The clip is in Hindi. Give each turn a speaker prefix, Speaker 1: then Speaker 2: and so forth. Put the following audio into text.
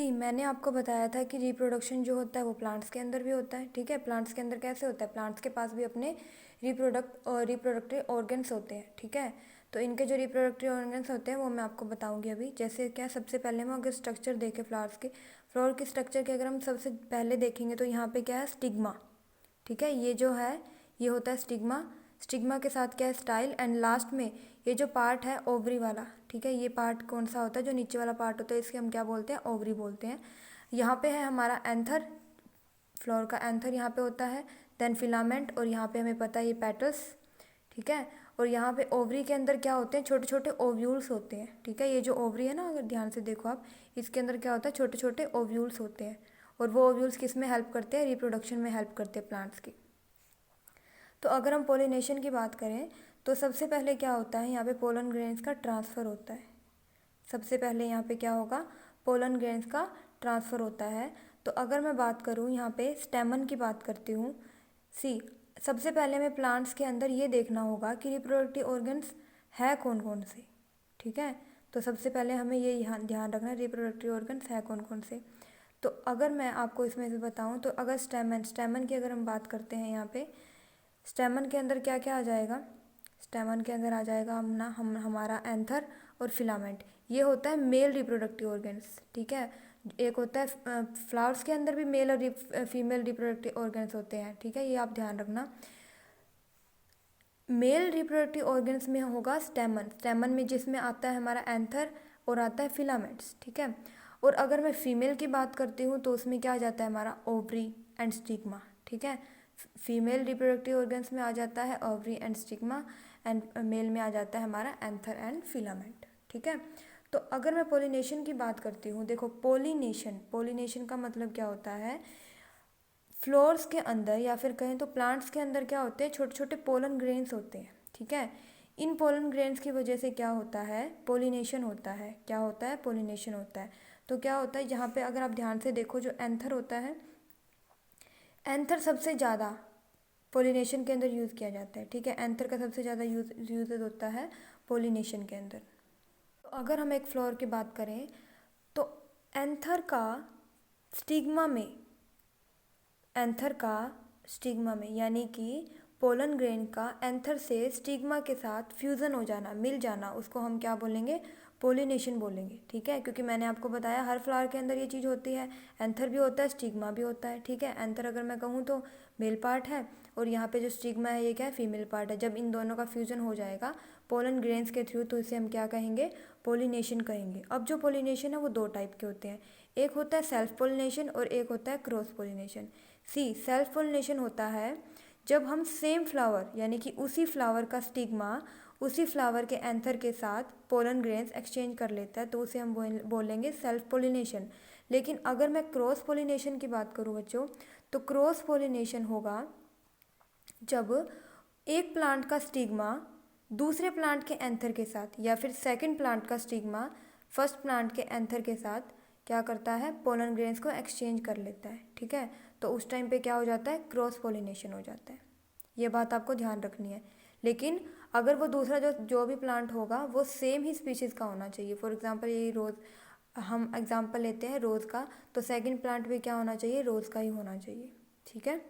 Speaker 1: मैंने आपको बताया था कि रिप्रोडक्शन जो होता है वो प्लांट्स के अंदर भी होता है। ठीक है, प्लांट्स के अंदर कैसे होता है, प्लांट्स के पास भी अपने रिप्रोडक्टरी ऑर्गन्स होते हैं। ठीक है, तो इनके जो रिप्रोडक्टरी ऑर्गन्स होते हैं वो मैं आपको बताऊंगी अभी। जैसे क्या, सबसे पहले हम अगर स्ट्रक्चर देखें फ्लावर के स्ट्रक्चर के अगर हम सबसे पहले देखेंगे तो यहाँ पे क्या है, स्टिग्मा। ठीक है, ये जो है ये होता है स्टिग्मा। स्टिग्मा के साथ क्या है, स्टाइल, एंड लास्ट में ये जो पार्ट है ओवरी वाला। ठीक है, ये पार्ट कौन सा होता है, जो नीचे वाला पार्ट होता है, इसके हम क्या बोलते हैं, ओवरी बोलते हैं। यहाँ पे है हमारा एंथर, फ्लावर का एंथर यहाँ पे होता है, देन फिलामेंट, और यहाँ पे हमें पता है ये पेटल्स। ठीक है, और यहाँ पे ओवरी के अंदर क्या होते हैं, छोटे छोटे ओव्यूल्स होते हैं। ठीक है, ये जो ओवरी है ना, अगर ध्यान से देखो आप, इसके अंदर क्या होता है, छोटे छोटे ओव्यूल्स होते हैं। और वो ओव्यूल्स किस में हेल्प करते हैं, रिप्रोडक्शन में हेल्प करते हैं प्लांट्स की। तो अगर हम पोलिनेशन की बात करें तो सबसे पहले क्या होता है, यहाँ पे पोलन ग्रेन्स का ट्रांसफ़र होता है। सबसे पहले यहाँ पे क्या होगा, पोलन ग्रेन्स का ट्रांसफ़र होता है। तो अगर मैं बात करूँ यहाँ पे स्टेमन की बात करती हूँ। सबसे पहले हमें प्लांट्स के अंदर ये देखना होगा कि रिप्रोडक्टिव ऑर्गन्स है कौन कौन से। ठीक है, तो सबसे पहले हमें ये ध्यान रखना है रिप्रोडक्टिव ऑर्गन्स है कौन कौन से। तो अगर मैं आपको इसमें से बताऊँ तो अगर स्टेमन की अगर हम बात करते हैं, यहाँ पे स्टेमन के अंदर क्या क्या आ जाएगा, स्टेमन के अंदर आ जाएगा हमारा एंथर और फिलामेंट। ये होता है मेल रिप्रोडक्टिव ऑर्गन्स। ठीक है, एक होता है फ्लावर्स के अंदर भी मेल और फीमेल रिप्रोडक्टिव ऑर्गन्स होते हैं। ठीक है, ये आप ध्यान रखना। मेल रिप्रोडक्टिव ऑर्गन्स में होगा स्टेमन में जिसमें आता है हमारा एंथर और आता है फिलामेंट्स। ठीक है, और अगर मैं फीमेल की बात करती हूँ तो उसमें क्या आ जाता है, हमारा ओवरी एंड स्टिग्मा। ठीक है, फीमेल रिप्रोडक्टिव ऑर्गन्स में आ जाता है ovary and stigma, and male में आ जाता है हमारा एंथर एंड फिलामेंट। ठीक है, तो अगर मैं पोलिनेशन की बात करती हूँ, देखो पोलिनेशन का मतलब क्या होता है, फ्लोर्स के अंदर या फिर कहें तो प्लांट्स के अंदर क्या होते हैं, छोटे छोटे पोलन ग्रेन्स होते हैं। ठीक है, इन पोलन ग्रेन्स की वजह से क्या होता है, पोलिनेशन होता है। क्या होता है, पोलिनेशन होता है। तो क्या होता है, यहाँ पे अगर आप ध्यान से देखो, जो एंथर होता है, एंथर सबसे ज़्यादा पोलिनेशन के अंदर यूज़ किया जाता है। ठीक है, एंथर का सबसे ज़्यादा यूज होता है पोलिनेशन के अंदर। तो अगर हम एक फ्लावर की बात करें तो एंथर का स्टिग्मा में यानी कि पोलन ग्रेन का एंथर से स्टिग्मा के साथ फ्यूज़न हो जाना, मिल जाना, उसको हम क्या बोलेंगे, पोलिनेशन बोलेंगे। ठीक है, क्योंकि मैंने आपको बताया हर फ्लावर के अंदर ये चीज़ होती है, एंथर भी होता है, स्टिग्मा भी होता है। ठीक है, एंथर अगर मैं कहूँ तो मेल पार्ट है, और यहाँ पे जो स्टिग्मा है ये क्या है, फीमेल पार्ट है। जब इन दोनों का फ्यूज़न हो जाएगा पोलन ग्रेन्स के थ्रू तो इसे हम क्या कहेंगे, पोलिनेशन कहेंगे। अब जो पोलिनेशन है वो दो टाइप के होते हैं, एक होता है सेल्फ पोलिनेशन और एक होता है क्रॉस पोलिनेशन। सेल्फ पोलिनेशन होता है जब हम सेम फ्लावर यानी कि उसी फ्लावर का स्टिग्मा उसी फ्लावर के एंथर के साथ पोलन ग्रेन्स एक्सचेंज कर लेता है, तो उसे हम बोलेंगे सेल्फ पोलिनेशन। लेकिन अगर मैं क्रॉस पोलिनेशन की बात करूँ बच्चों, तो क्रॉस पोलिनेशन होगा जब एक प्लांट का स्टिग्मा दूसरे प्लांट के एंथर के साथ या फिर सेकंड प्लांट का स्टिग्मा फर्स्ट प्लांट के एंथर के साथ क्या करता है, पोलन ग्रेन्स को एक्सचेंज कर लेता है। ठीक है, तो उस टाइम पे क्या हो जाता है, क्रॉस पोलिनेशन हो जाता है। ये बात आपको ध्यान रखनी है। लेकिन अगर वो दूसरा जो भी प्लांट होगा वो सेम ही स्पीशीज़ का होना चाहिए। फॉर एग्जांपल ये रोज़, हम एग्जांपल लेते हैं रोज़ का, तो सेकंड प्लांट भी क्या होना चाहिए, रोज़ का ही होना चाहिए। ठीक है।